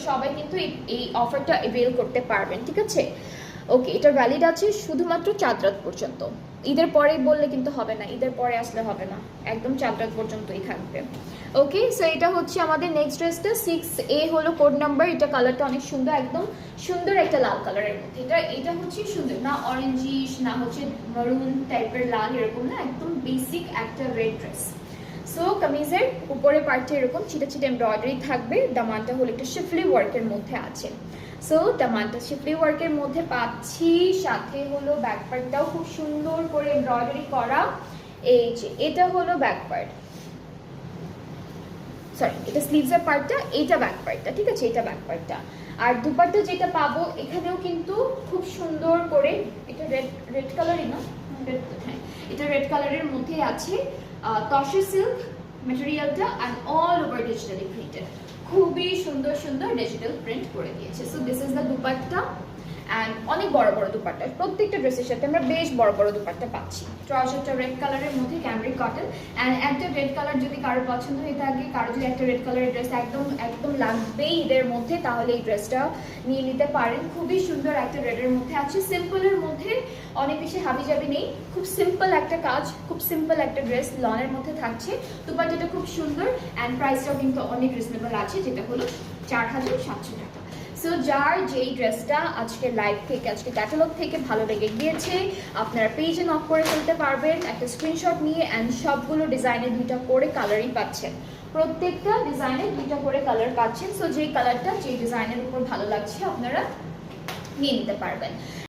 সবাই কিন্তু এই অফারটা অ্যাভেল করতে পারবেন, ঠিক আছে? ওকে, এটা ভ্যালিড আছে শুধুমাত্র 4 রাত পর্যন্ত। ঈদের পরে বললে কিন্তু হবে না, ঈদের পরে আসলে হবে না, একদম 4 রাত পর্যন্তই থাকবে। ওকে, সো এটা হচ্ছে আমাদের নেক্সট ড্রেসটা। 6A হলো কোড নাম্বার। এটা কালারটা অনেক সুন্দর, একদম সুন্দর একটা লাল কালারের মধ্যে। এটা হচ্ছে সুন্দর না, অরেঞ্জিশ না হচ্ছে মারুন টাইপের লাল, এরকম না, একদম বেসিক একটা রেড ড্রেস। সো কামিজের উপরে পার্টে এরকম ছিটা ছিটা এমব্রয়ডারি থাকবে। দামানটা হলো একটা শিফলি ওয়ার্কের মধ্যে আছে। সো দামানটা শিফলি ওয়ার্কের মধ্যে পাচ্ছি, সাথে হলো ব্যাক পার্টটাও খুব সুন্দর করে এমব্রয়ডারি করা। এই যে এটা হলো ব্যাক পার্ট, সরি এটা স্লিভসের পার্টটা, এইটা ব্যাক পার্টটা, ঠিক আছে? এটা ব্যাক পার্টটা। আর দুপাট্টা যেটা পাবো এখানেও কিন্তু খুব সুন্দর করে, এটা রেড কালারই না, হ্যাঁ এটা রেড কালারের মধ্যে আছে। তসর সিল্ক ম্যাটেরিয়ালটা and all over digitally printed, খুবই সুন্দর সুন্দর ডিজিটাল প্রিন্ট করে দিয়েছে। So this is the dupatta and অনেক বড় বড় দুপাট্টা, প্রত্যেকটা ড্রেসের সাথে আমরা বেশ বড় বড় দুপাট্টা পাচ্ছি। ট্রাউজারটা রেড কালারের মধ্যে ক্যামরিক কটন অ্যান্ড একটা রেড কালার যদি কারোর পছন্দ হয়ে থাকে, কারো যদি একটা রেড কালারের ড্রেস একদম একদম লাগবেই ঈদের মধ্যে, তাহলে এই ড্রেসটা নিয়ে নিতে পারেন। খুবই সুন্দর একটা রেডের মধ্যে আছে, সিম্পলের মধ্যে, অনেক বেশি হাবিজাবি নেই, খুব সিম্পল একটা কাজ, খুব সিম্পল একটা ড্রেস লনের মধ্যে থাকছে। দুপাট্টাটা খুব সুন্দর অ্যান্ড প্রাইসটাও কিন্তু অনেক রিজনেবল আছে, যেটা হলো 4700 টাকা। সো যার যেই ড্রেসটা আজকে লাইভ থেকে, আজকে ক্যাটালগ থেকে ভালো লেগে গিয়েছে, আপনারা পেজে নক করে ফেলতে পারবেন একটা স্ক্রিনশট নিয়ে। অ্যান্ড সবগুলো ডিজাইনের 2টা করে কালারই পাচ্ছেন, প্রত্যেকটা ডিজাইনের 2টা করে কালার পাচ্ছেন। সো যেই কালারটা যেই ডিজাইনের উপর ভালো লাগছে আপনারা নিয়ে নিতে পারবেন।